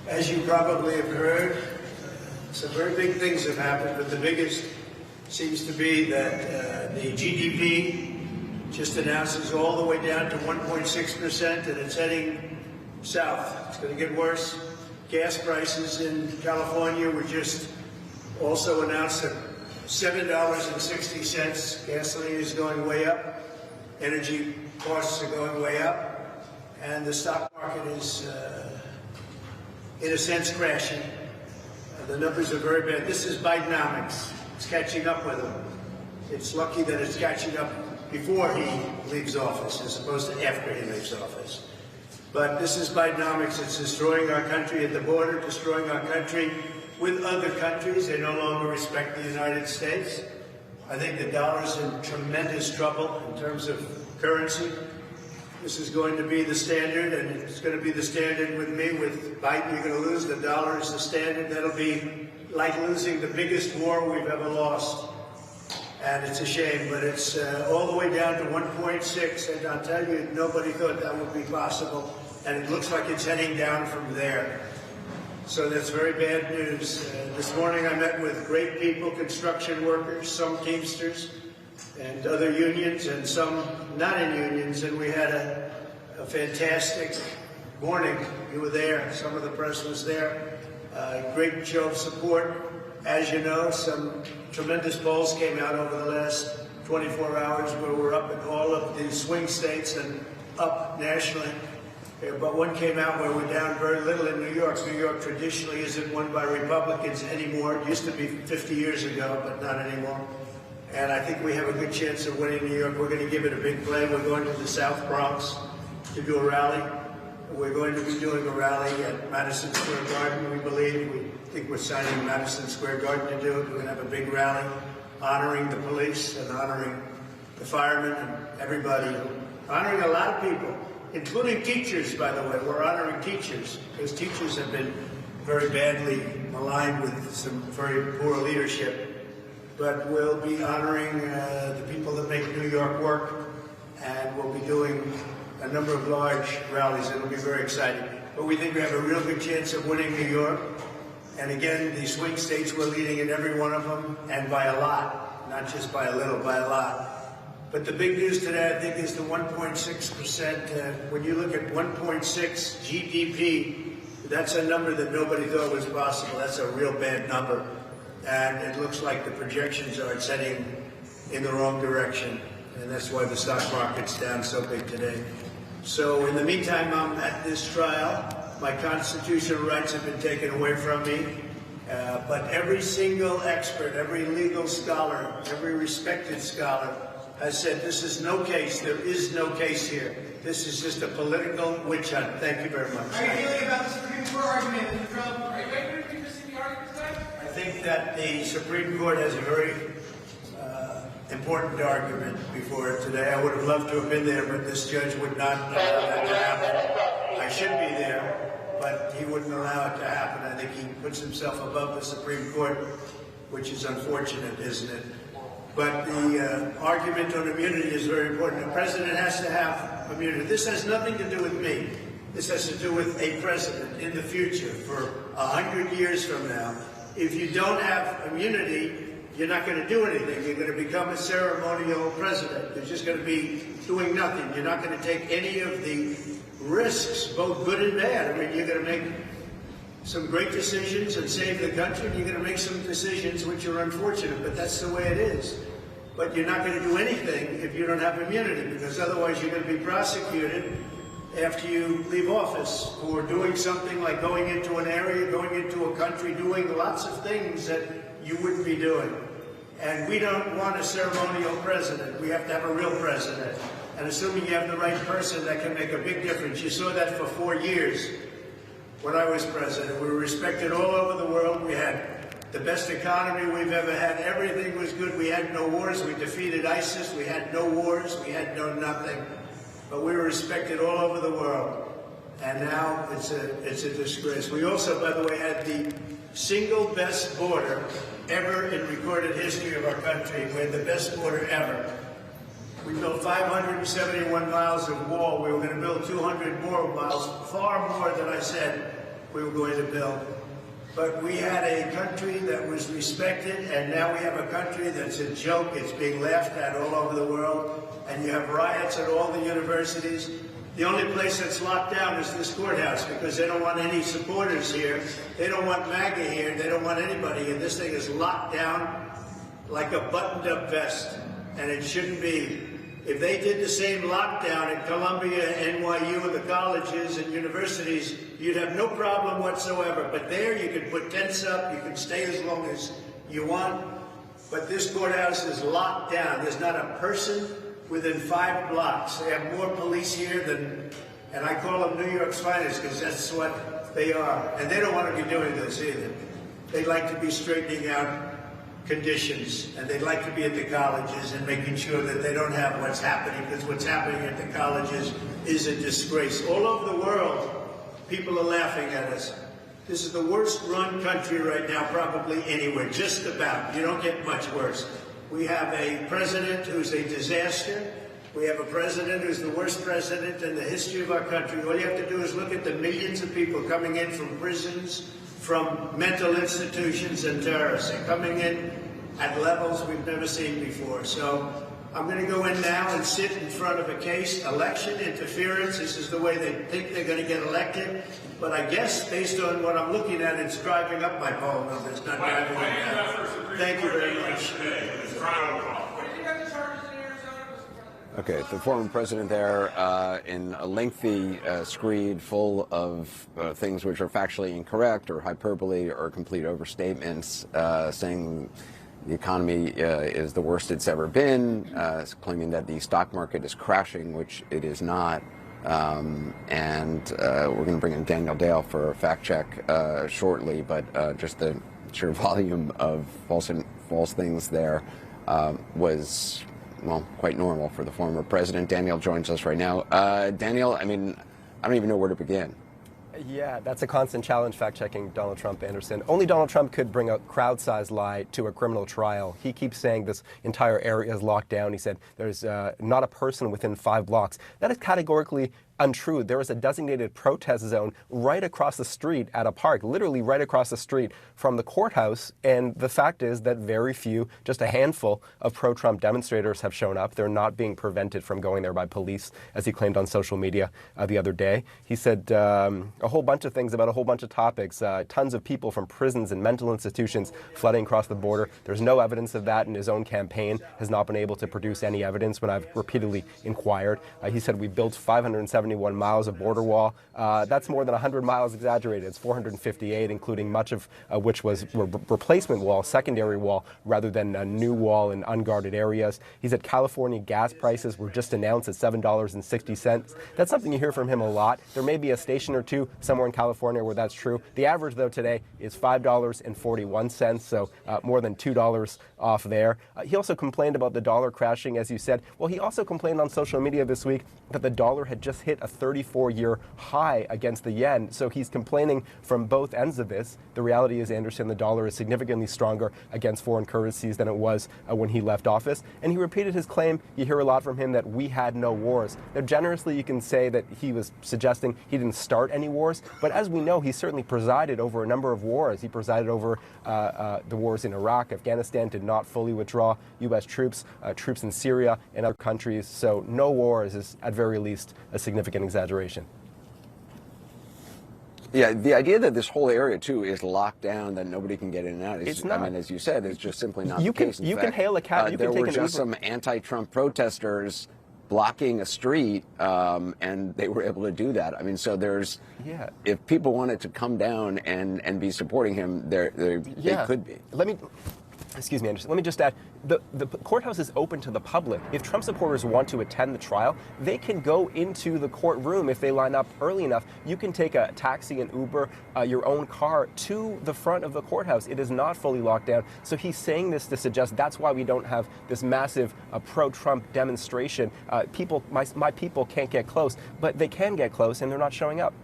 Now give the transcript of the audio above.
As you probably have heard, some very big things have happened, but the biggest seems to be that the GDP just announces all the way down to 1.6%, and it's heading south. It's going to get worse. Gas prices in California were just also announced at $7.60. Gasoline is going way up. Energy costs are going way up. And the stock market is, in a sense, crashing. The numbers are very bad. This is Bidenomics. It's catching up with him. It's lucky that it's catching up before he leaves office as opposed to after he leaves office. But this is Bidenomics. It's destroying our country at the border, destroying our country with other countries. They no longer respect the United States. I think the dollar's in tremendous trouble in terms of currency. This is going to be the standard, and it's going to be the standard with me. With Biden, you're going to lose. The dollar is the standard. That'll be like losing the biggest war we've ever lost. And it's a shame, but it's all the way down to 1.6, and I'll tell you, nobody thought that would be possible, and it looks like it's heading down from there. So that's very bad news. This morning I met with great people, construction workers, some Teamsters, and other unions, and some not in unions, and we had a fantastic morning. You were there, some of the press was there. Great show of support. As you know, some tremendous polls came out over the last 24 hours where we're up in all of the swing states and up nationally. But one came out where we're down very little in New York. New York traditionally isn't won by Republicans anymore. It used to be 50 years ago, but not anymore. And I think we have a good chance of winning New York. We're going to give it a big play. We're going to the South Bronx to do a rally. We're going to be doing a rally at Madison Square Garden, we believe. We think we're signing Madison Square Garden to do it. We're going to have a big rally honoring the police and honoring the firemen and everybody, honoring a lot of people, including teachers, by the way. We're honoring teachers because teachers have been very badly maligned with some very poor leadership. But we'll be honoring the people that make New York work, and we'll be doing a number of large rallies. It'll be very exciting. But we think we have a real good chance of winning New York. And again, the swing states, we're leading in every one of them, and by a lot, not just by a little, by a lot. But the big news today, I think, is the 1.6%. When you look at 1.6 GDP, that's a number that nobody thought was possible. That's a real bad number. And it looks like the projections are heading in the wrong direction. And that's why the stock market's down so big today. So in the meantime, I'm at this trial. My constitutional rights have been taken away from me. But every single expert, every legal scholar, every respected scholar has said this is no case. There is no case here. This is just a political witch hunt. Thank you very much. How are you feeling about the Supreme Court argument, Mr. Trump? Are you ready to see the argument tonight? I think that the Supreme Court has a very important argument before it today. I would have loved to have been there, but this judge would not allow that to happen. I should be there, but he wouldn't allow it to happen. I think he puts himself above the Supreme Court, which is unfortunate, isn't it? But the argument on immunity is very important. The president has to have immunity. This has nothing to do with me. This has to do with a president in the future, for 100 years from now. If you don't have immunity, you're not going to do anything. You're going to become a ceremonial president. You're just going to be doing nothing. You're not going to take any of the risks, both good and bad. I mean, you're going to make some great decisions and save the country, and you're going to make some decisions which are unfortunate, but that's the way it is. But you're not going to do anything if you don't have immunity, because otherwise you're going to be prosecuted after you leave office for doing something like going into an area, going into a country, doing lots of things that you wouldn't be doing. And we don't want a ceremonial president. We have to have a real president. And assuming you have the right person, that can make a big difference. You saw that for 4 years when I was president. We were respected all over the world. We had the best economy we've ever had. Everything was good. We had no wars. We defeated ISIS. We had no wars. We had no nothing. But we were respected all over the world. And now it's a disgrace. We also, by the way, had the single best border ever in recorded history of our country. We had the best border ever. We built 571 miles of wall. We were going to build 200 more miles, far more than I said we were going to build. But we had a country that was respected, and now we have a country that's a joke. It's being laughed at all over the world, and you have riots at all the universities. The only place that's locked down is this courthouse because they don't want any supporters here. They don't want MAGA here. They don't want anybody. And this thing is locked down like a buttoned-up vest, and it shouldn't be. If they did the same lockdown at Columbia, NYU, and the colleges and universities, you'd have no problem whatsoever. But there you can put tents up, you can stay as long as you want. But this courthouse is locked down. There's not a person within 5 blocks. They have more police here than, and I call them New York's finest because that's what they are. And they don't want to be doing this either. They like to be straightening out conditions, and they'd like to be at the colleges and making sure that they don't have what's happening, because what's happening at the colleges is a disgrace. All over the world, people are laughing at us. This is the worst run country right now, probably anywhere, just about. You don't get much worse. We have a president who's a disaster. We have a president who's the worst president in the history of our country. All you have to do is look at the millions of people coming in from prisons, from mental institutions and terrorists. They're coming in at levels we've never seen before. So I'm going to go in now and sit in front of a case, election interference. This is the way they think they're going to get elected. But I guess, based on what I'm looking at, it's driving up my poll numbers, not driving them down. Thank you very much. Okay, the former president there in a lengthy screed full of things which are factually incorrect or hyperbole or complete overstatements, saying the economy is the worst it's ever been, claiming that the stock market is crashing, which it is not. And we're going to bring in Daniel Dale for a fact check shortly, but just the sheer volume of false things there was, well, quite normal for the former president. Daniel joins us right now. Daniel, I mean, I don't even know where to begin. Yeah, that's a constant challenge, fact-checking Donald Trump, Anderson. Only Donald Trump could bring a crowd-sized lie to a criminal trial. He keeps saying this entire area is locked down. He said there's not a person within 5 blocks. That is categorically untrue. There is a designated protest zone right across the street at a park, literally right across the street from the courthouse. And the fact is that very few, just a handful of pro-Trump demonstrators have shown up. They're not being prevented from going there by police, as he claimed on social media the other day. He said a whole bunch of things about a whole bunch of topics. Tons of people from prisons and mental institutions flooding across the border. There's no evidence of that, and his own campaign has not been able to produce any evidence when I've repeatedly inquired. He said we built 571 miles of border wall. That's more than 100 miles exaggerated. It's 458, including much of which was replacement wall, secondary wall, rather than a new wall in unguarded areas. He said California gas prices were just announced at $7.60. That's something you hear from him a lot. There may be a station or two somewhere in California where that's true. The average, though, today is $5.41, so more than $2 off there. He also complained about the dollar crashing, as you said. Well, he also complained on social media this week that the dollar had just hit a 34-year high against the yen. So he's complaining from both ends of this. The reality is, Anderson, the dollar is significantly stronger against foreign currencies than it was when he left office. And he repeated his claim, you hear a lot from him, that we had no wars. Now, generously, you can say that he was suggesting he didn't start any wars. But as we know, he certainly presided over a number of wars. He presided over the wars in Iraq. Afghanistan did not fully withdraw U.S. troops, troops in Syria and other countries. So no wars is, at very least, a significant exaggeration. Yeah, the idea that this whole area, too, is locked down, that nobody can get in and out, is, it's not. I mean, as you said, it's just simply not the case. You can hail a cab, you can take an Uber. There were just some anti-Trump protesters blocking a street, and they were able to do that. I mean, so there's, if people wanted to come down and be supporting him, they could be. Excuse me, Anderson. Let me just add, the courthouse is open to the public. If Trump supporters want to attend the trial, they can go into the courtroom if they line up early enough. You can take a taxi, an Uber, your own car to the front of the courthouse. It is not fully locked down. So he's saying this to suggest that's why we don't have this massive pro-Trump demonstration. My people can't get close, but they can get close, and they're not showing up.